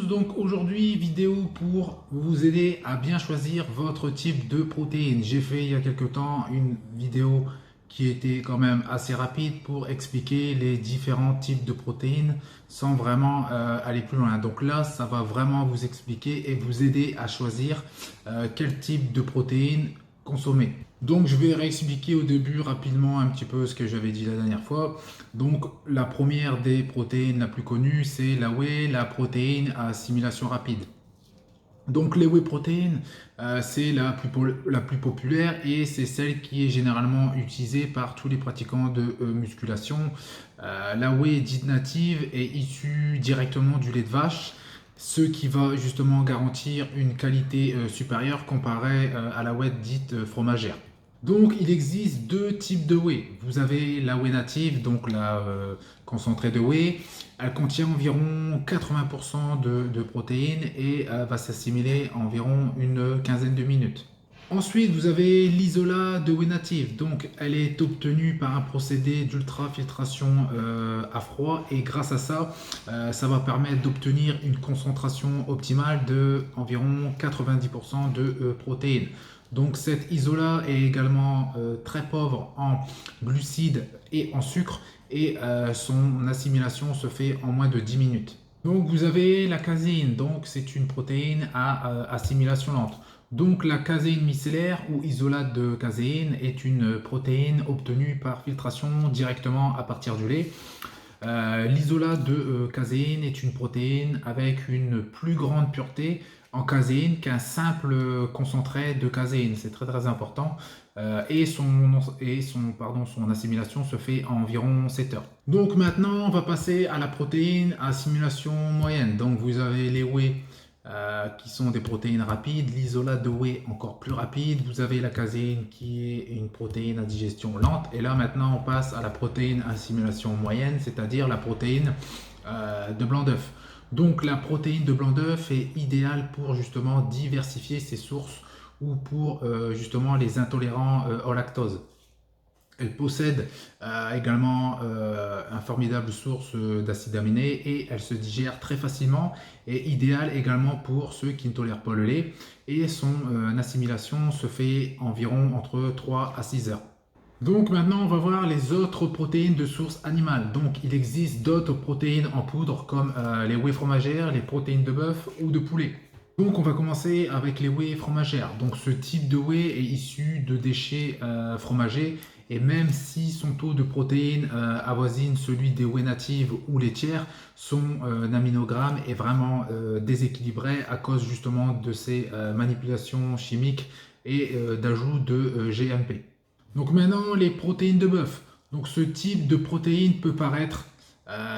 donc aujourd'hui vidéo pour vous aider à bien choisir votre type de protéines. J'ai fait il y a quelque temps une vidéo qui était quand même assez rapide pour expliquer les différents types de protéines sans vraiment aller plus loin. Donc là, ça va vraiment vous expliquer et vous aider à choisir quel type de protéines consommer. Donc je vais réexpliquer au début rapidement un petit peu ce que j'avais dit la dernière fois. Donc la première des protéines la plus connue, c'est la whey, la protéine à assimilation rapide. Donc les whey protéines, c'est la plus populaire et c'est celle qui est généralement utilisée par tous les pratiquants de musculation. La whey dite native est issue directement du lait de vache, ce qui va justement garantir une qualité supérieure comparée à la whey dite fromagère. Donc, il existe deux types de whey. Vous avez la whey native, donc la concentrée de whey. Elle contient environ 80% de protéines et va s'assimiler en environ une quinzaine de minutes. Ensuite, vous avez l'isolat de whey native. Donc, elle est obtenue par un procédé d'ultrafiltration à froid et grâce à ça, ça va permettre d'obtenir une concentration optimale de environ 90% de protéines. Donc cet isolat est également très pauvre en glucides et en sucre et son assimilation se fait en moins de 10 minutes. Donc vous avez la caséine, donc c'est une protéine à assimilation lente. Donc la caséine micellaire ou isolat de caséine est une protéine obtenue par filtration directement à partir du lait. L'isolat de caséine est une protéine avec une plus grande pureté en caséine qu'un simple concentré de caséine. C'est très très important. Son assimilation se fait en environ 7 heures. Donc maintenant, on va passer à la protéine à assimilation moyenne. Donc vous avez les whey qui sont des protéines rapides, l'isolat de whey encore plus rapide, vous avez la caséine qui est une protéine à digestion lente, et là maintenant on passe à la protéine à assimilation moyenne, c'est-à-dire la protéine de blanc d'œuf. Donc la protéine de blanc d'œuf est idéale pour justement diversifier ses sources ou pour justement les intolérants au lactose. Elle possède également une formidable source d'acides aminés et elle se digère très facilement et idéale également pour ceux qui ne tolèrent pas le lait. Et son assimilation se fait environ entre 3 à 6 heures. Donc maintenant on va voir les autres protéines de source animale. Donc il existe d'autres protéines en poudre comme les whey fromagères, les protéines de bœuf ou de poulet. Donc on va commencer avec les whey fromagères. Donc ce type de whey est issu de déchets fromagers et même si son taux de protéines avoisine celui des whey natives ou laitières, son aminogramme est vraiment déséquilibré à cause justement de ces manipulations chimiques et d'ajout de GMP. Donc maintenant les protéines de bœuf. Donc ce type de protéine peut paraître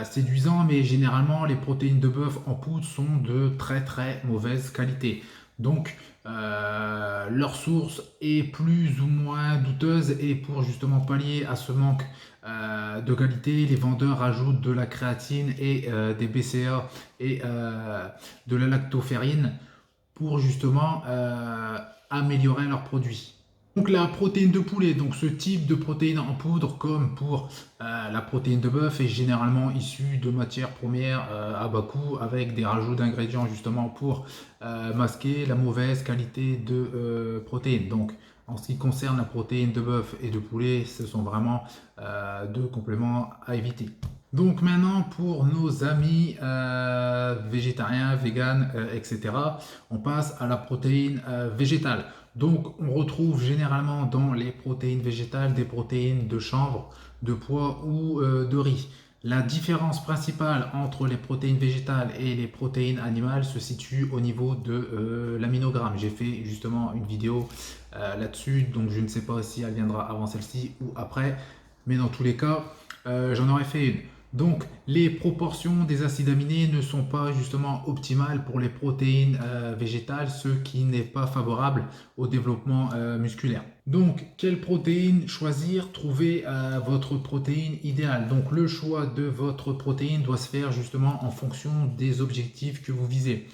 séduisant, mais généralement les protéines de bœuf en poudre sont de très très mauvaise qualité. Donc leur source est plus ou moins douteuse et pour justement pallier à ce manque de qualité, les vendeurs rajoutent de la créatine et des BCA et de la lactoferrine pour justement améliorer leurs produits. Donc la protéine de poulet, donc ce type de protéine en poudre comme pour la protéine de bœuf est généralement issue de matières premières à bas coût avec des rajouts d'ingrédients justement pour masquer la mauvaise qualité de protéines. Donc en ce qui concerne la protéine de bœuf et de poulet, ce sont vraiment deux compléments à éviter. Donc maintenant pour nos amis végétariens, véganes, etc., on passe à la protéine végétale. Donc on retrouve généralement dans les protéines végétales des protéines de chanvre, de pois ou de riz. La différence principale entre les protéines végétales et les protéines animales se situe au niveau de l'aminogramme. J'ai fait justement une vidéo là-dessus, donc je ne sais pas si elle viendra avant celle-ci ou après, mais dans tous les cas, j'en aurais fait une. Donc les proportions des acides aminés ne sont pas justement optimales pour les protéines végétales, ce qui n'est pas favorable au développement musculaire. Donc quelle protéine choisir? Trouver votre protéine idéale. Donc le choix de votre protéine doit se faire justement en fonction des objectifs que vous visez.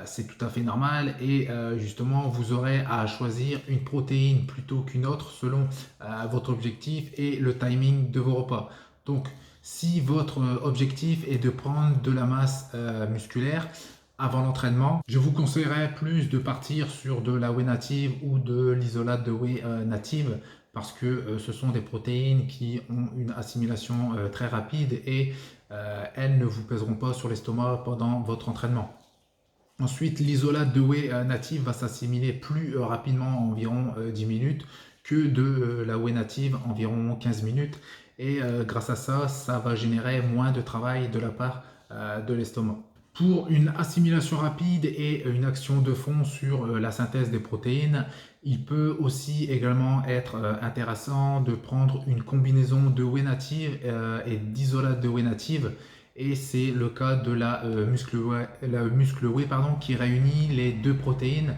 C'est tout à fait normal et justement vous aurez à choisir une protéine plutôt qu'une autre selon votre objectif et le timing de vos repas. Donc si votre objectif est de prendre de la masse musculaire, avant l'entraînement. Je vous conseillerais plus de partir sur de la whey native ou de l'isolate de whey native parce que ce sont des protéines qui ont une assimilation très rapide et elles ne vous pèseront pas sur l'estomac pendant votre entraînement. Ensuite, l'isolate de whey native va s'assimiler plus rapidement, environ 10 minutes, que de la whey native, environ 15 minutes. Et grâce à ça, ça va générer moins de travail de la part de l'estomac. Pour une assimilation rapide et une action de fond sur la synthèse des protéines, il peut aussi également être intéressant de prendre une combinaison de whey native et d'isolate de whey native. Et c'est le cas de la muscle whey qui réunit les deux protéines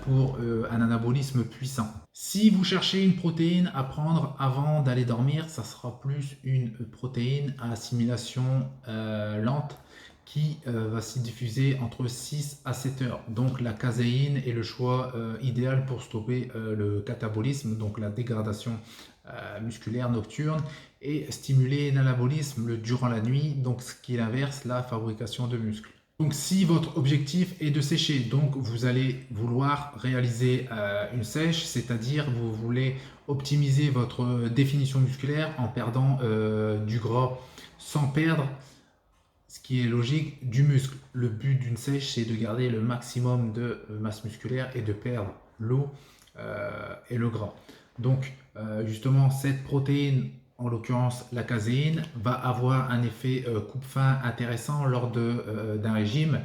pour un anabolisme puissant. Si vous cherchez une protéine à prendre avant d'aller dormir, ça sera plus une protéine à assimilation lente qui va s'y diffuser entre 6 à 7 heures. Donc la caséine est le choix idéal pour stopper le catabolisme, donc la dégradation musculaire nocturne, et stimuler l'anabolisme durant la nuit, donc ce qui est l'inverse, la fabrication de muscles. Donc si votre objectif est de sécher, donc vous allez vouloir réaliser une sèche, c'est-à-dire vous voulez optimiser votre définition musculaire en perdant du gras sans perdre, ce qui est logique, du muscle. Le but d'une sèche, c'est de garder le maximum de masse musculaire et de perdre l'eau et le gras. Donc justement, cette protéine, en l'occurrence la caséine, va avoir un effet coupe-faim intéressant lors d'un régime.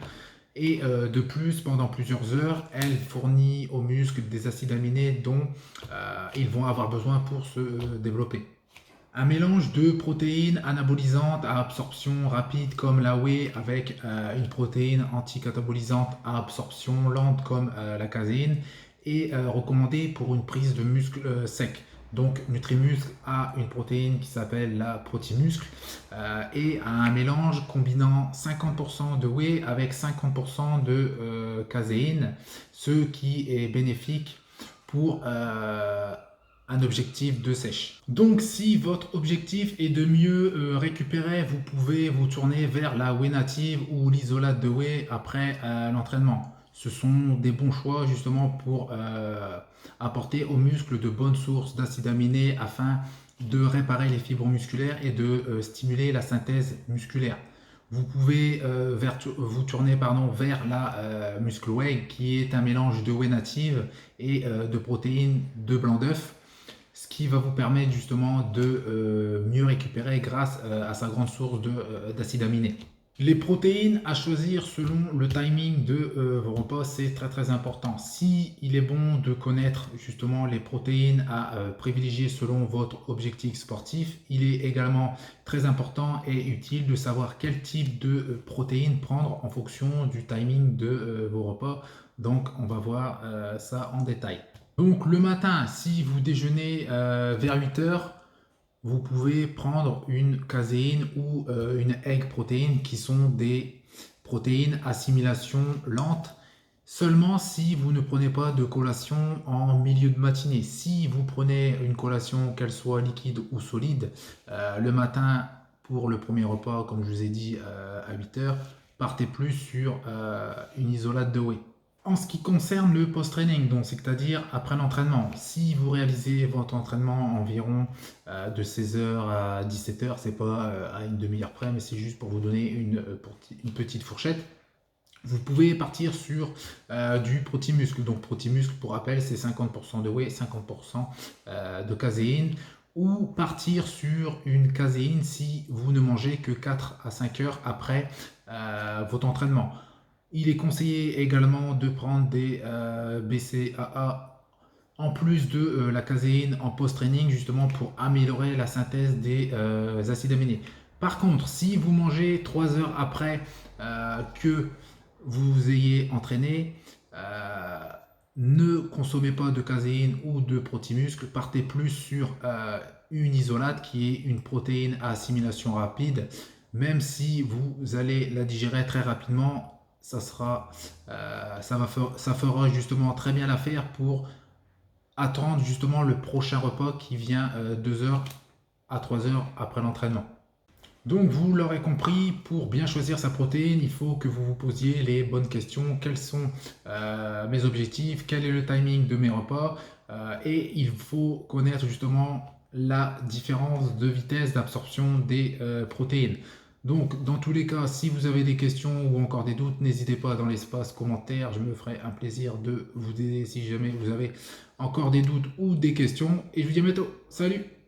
Et de plus, pendant plusieurs heures, elle fournit aux muscles des acides aminés dont ils vont avoir besoin pour se développer. Un mélange de protéines anabolisantes à absorption rapide comme la whey avec une protéine anticatabolisante à absorption lente comme la caséine est recommandé pour une prise de muscle sec. Donc Nutrimuscle a une protéine qui s'appelle la Protimuscle et a un mélange combinant 50% de whey avec 50% de caséine, ce qui est bénéfique pour un objectif de sèche. Donc si votre objectif est de mieux récupérer, vous pouvez vous tourner vers la whey native ou l'isolate de whey après l'entraînement. Ce sont des bons choix justement pour apporter aux muscles de bonnes sources d'acides aminés afin de réparer les fibres musculaires et de stimuler la synthèse musculaire. Vous pouvez vous tourner vers la Muscle Whey qui est un mélange de whey native et de protéines de blanc d'œuf, ce qui va vous permettre justement de mieux récupérer grâce à sa grande source d'acides aminés. Les protéines à choisir selon le timing de vos repas, c'est très important. Si il est bon de connaître justement les protéines à privilégier selon votre objectif sportif, il est également très important et utile de savoir quel type de protéines prendre en fonction du timing de vos repas. Donc on va voir ça en détail. Donc le matin, si vous déjeunez vers 8 heures, vous pouvez prendre une caséine ou une egg protéine qui sont des protéines assimilation lente seulement si vous ne prenez pas de collation en milieu de matinée. Si vous prenez une collation, qu'elle soit liquide ou solide, le matin pour le premier repas, comme je vous ai dit à 8 heures, partez plus sur une isolate de whey. En ce qui concerne le post-training, donc c'est-à-dire après l'entraînement, si vous réalisez votre entraînement environ de 16h à 17h, c'est pas à une demi-heure près, mais c'est juste pour vous donner une petite fourchette. Vous pouvez partir sur du Protimuscle. Donc Protimuscle, pour rappel, c'est 50% de whey, 50% de caséine. Ou partir sur une caséine si vous ne mangez que 4 à 5 heures après votre entraînement. Il est conseillé également de prendre des BCAA en plus de la caséine en post-training justement pour améliorer la synthèse des acides aminés. Par contre, si vous mangez 3 heures après que vous ayez entraîné, ne consommez pas de caséine ou de Protimuscle, partez plus sur une isolate qui est une protéine à assimilation rapide. Même si vous allez la digérer très rapidement, ça fera justement très bien l'affaire pour attendre justement le prochain repas qui vient 2 heures à 3 heures après l'entraînement. Donc vous l'aurez compris, pour bien choisir sa protéine, il faut que vous vous posiez les bonnes questions. Quels sont mes objectifs? Quel est le timing de mes repas? Et il faut connaître justement la différence de vitesse d'absorption des protéines. Donc dans tous les cas, si vous avez des questions ou encore des doutes, n'hésitez pas dans l'espace commentaire. Je me ferai un plaisir de vous aider si jamais vous avez encore des doutes ou des questions. Et je vous dis à bientôt. Salut!